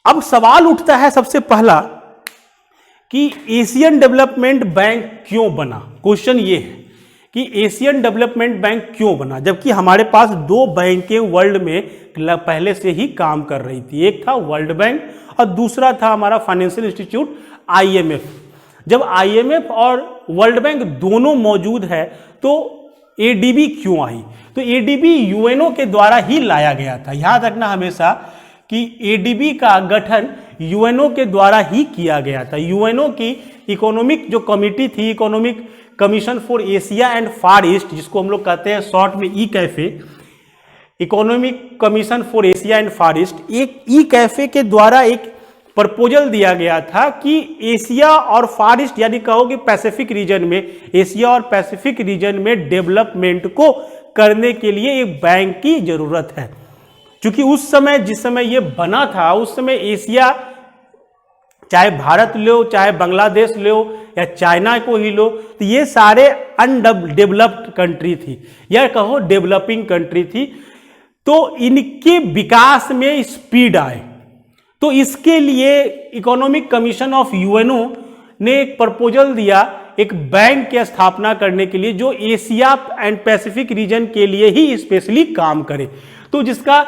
अब सवाल उठता है सबसे पहला कि एशियन डेवलपमेंट बैंक क्यों बना। क्वेश्चन ये है कि एशियन डेवलपमेंट बैंक क्यों बना, जबकि हमारे पास दो बैंकें वर्ल्ड में पहले से ही काम कर रही थी। एक था वर्ल्ड बैंक और दूसरा था हमारा फाइनेंशियल इंस्टीट्यूट IMF। जब IMF और वर्ल्ड बैंक दोनों मौजूद है तो ADB क्यों आई? तो ADB UNO के द्वारा ही लाया गया था। याद रखना हमेशा कि ADB का गठन UNO के द्वारा ही किया गया था। UNO की इकोनॉमिक जो कमिटी थी, economic commission for Asia and far east, जिसको हम लोग कहते हैं शॉर्ट में ECAFE, economic commission for Asia and far east, एक ECAFE के द्वारा एक प्रपोजल दिया गया था कि एशिया और फार ईस्ट यानी कहो कि पैसिफिक रीजन में, एशिया और पैसिफिक रीजन में डेवलपमेंट को करने के लिए एक बैंक की जरूरत है। क्योंकि उस समय जिस समय ये बना था उस समय एशिया, चाहे भारत लो, चाहे बांग्लादेश लो या चाइना को ही लो, तो ये सारे अनडेवलप्ड कंट्री थी या कहो डेवलपिंग कंट्री थी। तो इनके विकास में स्पीड आए, तो इसके लिए इकोनॉमिक कमीशन ऑफ UNO ने एक प्रपोजल दिया एक बैंक की स्थापना करने के लिए जो एशिया एंड पैसिफिक रीजन के लिए ही स्पेशली काम करे। तो जिसका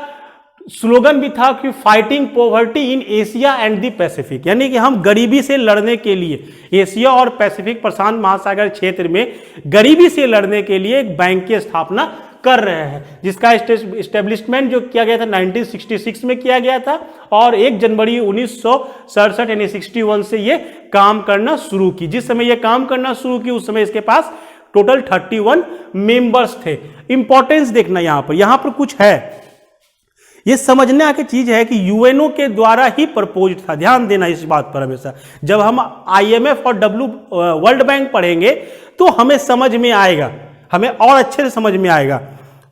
स्लोगन भी था कि fighting poverty in Asia and the Pacific, यानी कि हम गरीबी से लड़ने के लिए एशिया और पैसिफिक प्रशांत महासागर क्षेत्र में गरीबी से लड़ने के लिए एक बैंक की स्थापना कर रहे हैं, जिसका एस्टेब्लिशमेंट जो किया गया था 1966 में किया गया था और 1 जनवरी 1967 यानी 61 से ये काम करना शुरू की। जिस समय ये काम करना शुरू की उस समय इसके पास टोटल 31 मेंबर्स थे। इंपॉर्टेंस देखना यहां पर कुछ है, ये समझने की चीज है कि UNO के द्वारा ही प्रपोज था। ध्यान देना इस बात पर हमेशा। जब हम IMF और वर्ल्ड बैंक पढ़ेंगे तो हमें समझ में आएगा, हमें और अच्छे से समझ में आएगा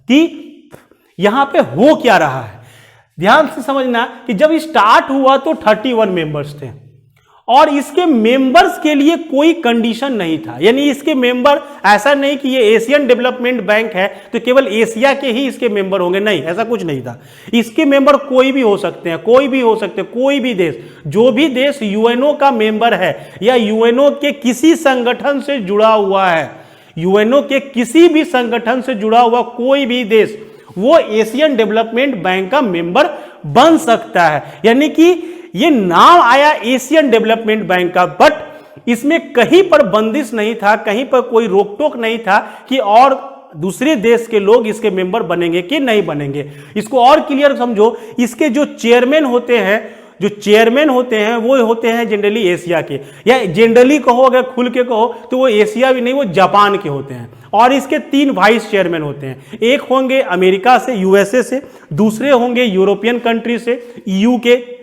कि यहां पे हो क्या रहा है। ध्यान से समझना कि जब स्टार्ट हुआ तो 31 मेंबर्स थे और इसके मेंबर्स के लिए कोई कंडीशन नहीं था, यानी इसके मेंबर ऐसा नहीं कि ये एशियन डेवलपमेंट बैंक है तो केवल एशिया के ही इसके मेंबर होंगे, नहीं, ऐसा कुछ नहीं था। इसके मेंबर कोई भी हो सकते हैं, कोई भी हो सकते हैं, कोई भी देश, जो भी देश UNO का मेंबर है या UNO के किसी संगठन से जुड़ा हुआ है, UNO के किसी भी संगठन से जुड़ा हुआ कोई भी देश, वो एशियन डेवलपमेंट बैंक का मेंबर बन सकता है। यानी कि ये नाम आया एशियन डेवलपमेंट बैंक का, बट इसमें कहीं पर बंदिश नहीं था, कहीं पर कोई रोक टोक नहीं था कि और दूसरे देश के लोग इसके मेंबर बनेंगे कि नहीं बनेंगे। इसको और क्लियर समझो, इसके जो चेयरमैन होते हैं वो होते हैं जनरली एशिया के, या जनरली कहो अगर खुल के कहो तो वो एशिया भी नहीं, वो जापान के होते हैं। और इसके 3 वाइस चेयरमैन होते हैं, एक होंगे अमेरिका से, USA से, दूसरे होंगे यूरोपियन कंट्री से, EU के,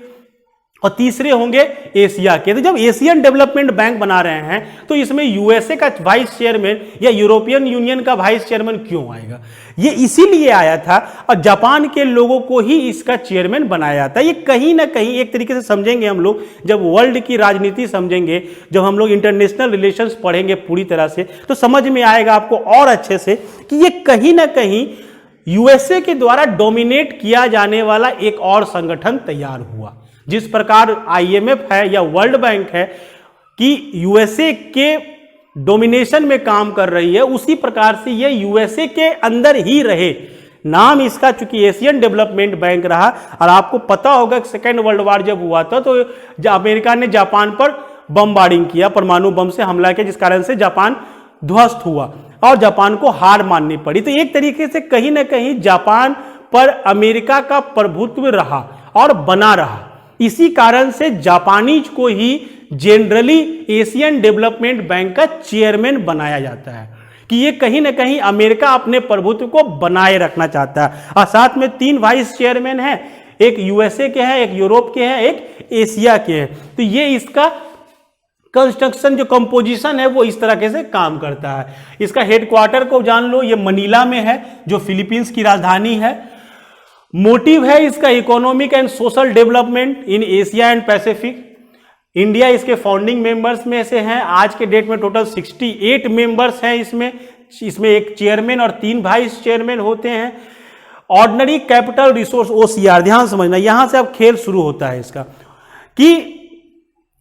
और तीसरे होंगे एशिया के। तो जब एशियन डेवलपमेंट बैंक बना रहे हैं तो इसमें USA का वाइस चेयरमैन या यूरोपियन यूनियन का वाइस चेयरमैन क्यों आएगा? ये इसीलिए आया था और जापान के लोगों को ही इसका चेयरमैन बनाया था। ये कहीं ना कहीं एक तरीके से समझेंगे हम लोग, जब वर्ल्ड की राजनीति समझेंगे, जब हम लोग इंटरनेशनल रिलेशंस पढ़ेंगे पूरी तरह से, तो समझ में आएगा आपको और अच्छे से कि ये कहीं ना कहीं USA के द्वारा डोमिनेट किया जाने वाला एक और संगठन तैयार हुआ। जिस प्रकार IMF है या वर्ल्ड बैंक है कि USA के डोमिनेशन में काम कर रही है, उसी प्रकार से ये USA के अंदर ही रहे। नाम इसका चूंकि एशियन डेवलपमेंट बैंक रहा, और आपको पता होगा कि सेकेंड वर्ल्ड वार जब हुआ था तो अमेरिका ने जापान पर बमबार्डिंग किया, परमाणु बम से हमला किया, जिस कारण से जापान ध्वस्त हुआ और जापान को हार माननी पड़ी। तो एक तरीके से कहीं ना कहीं जापान पर अमेरिका का प्रभुत्व रहा और बना रहा। इसी कारण से जापानीज को ही जनरली एशियन डेवलपमेंट बैंक का चेयरमैन बनाया जाता है कि ये कहीं ना कहीं अमेरिका अपने प्रभुत्व को बनाए रखना चाहता है। और साथ में 3 वाइस चेयरमैन हैं, एक USA के हैं, एक यूरोप के हैं, एक एशिया के हैं। तो ये इसका कंस्ट्रक्शन जो कंपोजिशन है वो इस तरीके से काम करता है। इसका हेडक्वार्टर को जान लो, ये मनीला में है जो फिलीपींस की राजधानी है। मोटिव है इसका economic and social development in Asia and Pacific. India इसके फाउंडिंग मेंबर्स में से हैं। आज के डेट में टोटल 68 मेंबर्स हैं इसमें एक चेयरमैन और 3 वाइस चेयरमैन होते हैं। ऑर्डिनरी कैपिटल रिसोर्स OCR, ध्यान समझना, यहां से अब खेल शुरू होता है इसका। कि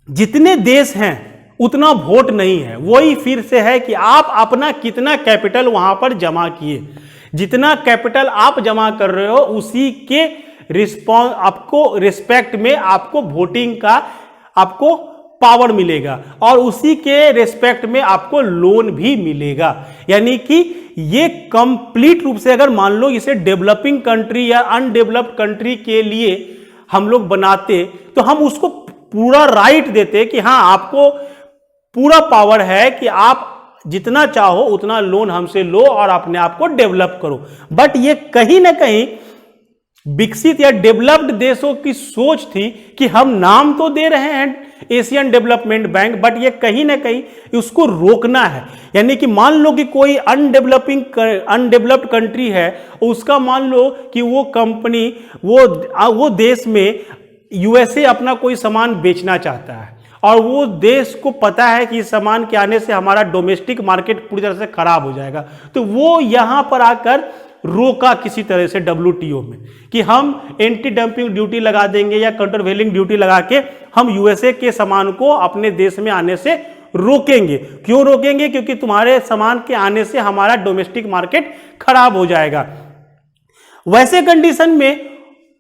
जितने देश हैं उतना वोट नहीं है। वही फिर से है कि आप अपना कितना कैपिटल वहां पर जमा किए, जितना कैपिटल आप जमा कर रहे हो उसी के रिस्पॉन्स आपको रिस्पेक्ट में आपको वोटिंग का आपको पावर मिलेगा और उसी के रिस्पेक्ट में आपको लोन भी मिलेगा। यानी कि ये कंप्लीट रूप से अगर मान लो इसे डेवलपिंग कंट्री या अनडेवलप्ड कंट्री के लिए हम लोग बनाते तो हम उसको पूरा राइट देते कि हाँ आपको पूरा पावर है कि आप जितना चाहो उतना लोन हमसे लो और अपने आप को डेवलप करो। बट ये कहीं ना कहीं विकसित या डेवलप्ड देशों की सोच थी कि हम नाम तो दे रहे हैं एशियन डेवलपमेंट बैंक, बट ये कहीं ना कहीं उसको रोकना है। यानी कि मान लो कि कोई अनडेवलप्ड कंट्री है, उसका मान लो कि वो कंपनी वो देश में यूएसए अपना कोई सामान बेचना चाहता है और वो देश को पता है कि इस सामान के आने से हमारा डोमेस्टिक मार्केट पूरी तरह से खराब हो जाएगा, तो वो यहां पर आकर रोका किसी तरह से WTO में कि हम एंटी डंपिंग ड्यूटी लगा देंगे या काउंटरवेलिंग ड्यूटी लगा के हम यूएसए के सामान को अपने देश में आने से रोकेंगे। क्यों रोकेंगे? क्योंकि तुम्हारे सामान के आने से हमारा डोमेस्टिक मार्केट खराब हो जाएगा। वैसे कंडीशन में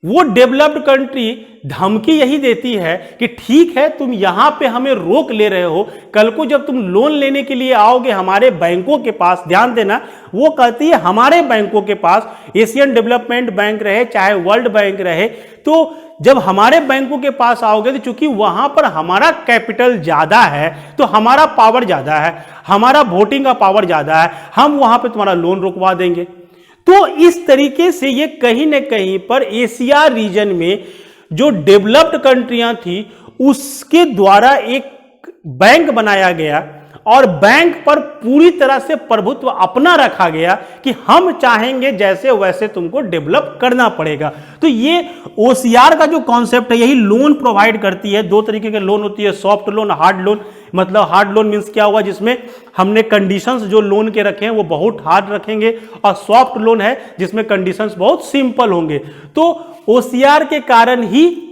वो डेवलप्ड कंट्री धमकी यही देती है कि ठीक है तुम यहां पे हमें रोक ले रहे हो, कल को जब तुम लोन लेने के लिए आओगे हमारे बैंकों के पास, ध्यान देना वो कहती है हमारे बैंकों के पास, एशियन डेवलपमेंट बैंक रहे चाहे वर्ल्ड बैंक रहे, तो जब हमारे बैंकों के पास आओगे तो चूंकि वहां पर हमारा कैपिटल ज्यादा है तो हमारा पावर ज्यादा है, हमारा वोटिंग का पावर ज्यादा है, हम वहां पर तुम्हारा लोन रुकवा देंगे। तो इस तरीके से ये कहीं ना कहीं पर एशिया रीजन में जो डेवलप्ड कंट्रियां थी उसके द्वारा एक बैंक बनाया गया और बैंक पर पूरी तरह से प्रभुत्व अपना रखा गया कि हम चाहेंगे जैसे वैसे तुमको डेवलप करना पड़ेगा। तो ये OCR का जो कॉन्सेप्ट है यही लोन प्रोवाइड करती है। दो तरीके के लोन होती है, सॉफ्ट लोन, हार्ड लोन। मतलब हार्ड लोन मीन्स क्या हुआ, जिसमें हमने कंडीशंस जो लोन के रखे हैं वो बहुत हार्ड रखेंगे, और सॉफ्ट लोन है जिसमें कंडीशंस बहुत सिंपल होंगे। तो OCR के कारण ही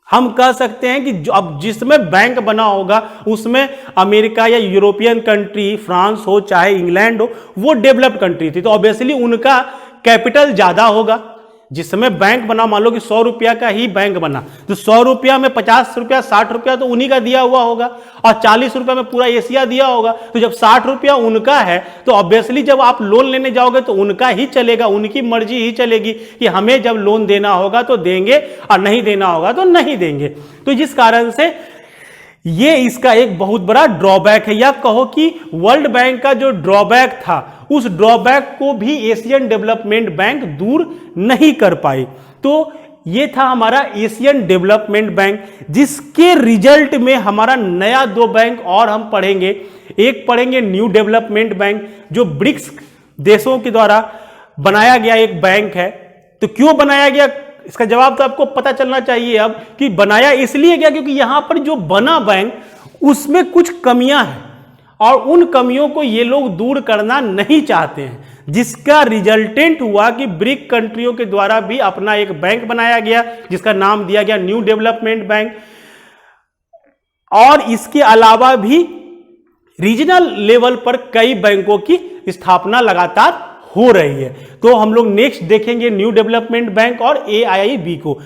हम कह सकते हैं कि अब जिसमें बैंक बना होगा उसमें अमेरिका या यूरोपियन कंट्री, फ्रांस हो चाहे इंग्लैंड हो, वो डेवलप्ड कंट्री थी, तो ऑब्वियसली उनका कैपिटल ज्यादा होगा। जिस समय बैंक बना, मान लो कि 100 रुपया का ही बैंक बना, तो 100 रुपया में 50 रुपया 60 रुपया तो उन्हीं का दिया हुआ होगा और 40 रुपया में पूरा एशिया दिया होगा। तो जब 60 रुपया उनका है तो ऑब्वियसली जब आप लोन लेने जाओगे तो उनका ही चलेगा, उनकी मर्जी ही चलेगी कि हमें जब लोन देना होगा तो देंगे और नहीं देना होगा तो नहीं देंगे। तो जिस कारण से ये इसका एक बहुत बड़ा ड्रॉबैक है, या कहो कि वर्ल्ड बैंक का जो ड्रॉबैक था उस ड्रॉबैक को भी एशियन डेवलपमेंट बैंक दूर नहीं कर पाई। तो ये था हमारा एशियन डेवलपमेंट बैंक, जिसके रिजल्ट में हमारा नया 2 बैंक और हम पढ़ेंगे। एक पढ़ेंगे न्यू डेवलपमेंट बैंक, जो ब्रिक्स देशों के द्वारा बनाया गया एक बैंक है। तो क्यों बनाया गया, इसका जवाब तो आपको पता चलना चाहिए अब कि बनाया इसलिए गया क्योंकि यहां पर जो बना बैंक उसमें कुछ कमियां हैं और उन कमियों को ये लोग दूर करना नहीं चाहते हैं, जिसका रिजल्टेंट हुआ कि ब्रिक कंट्रियों के द्वारा भी अपना एक बैंक बनाया गया जिसका नाम दिया गया न्यू डेवलपमेंट बैंक। और इसके अलावा भी रीजनल लेवल पर कई बैंकों की स्थापना लगातार हो रही है। तो हम लोग नेक्स्ट देखेंगे न्यू डेवलपमेंट बैंक और AIIB को।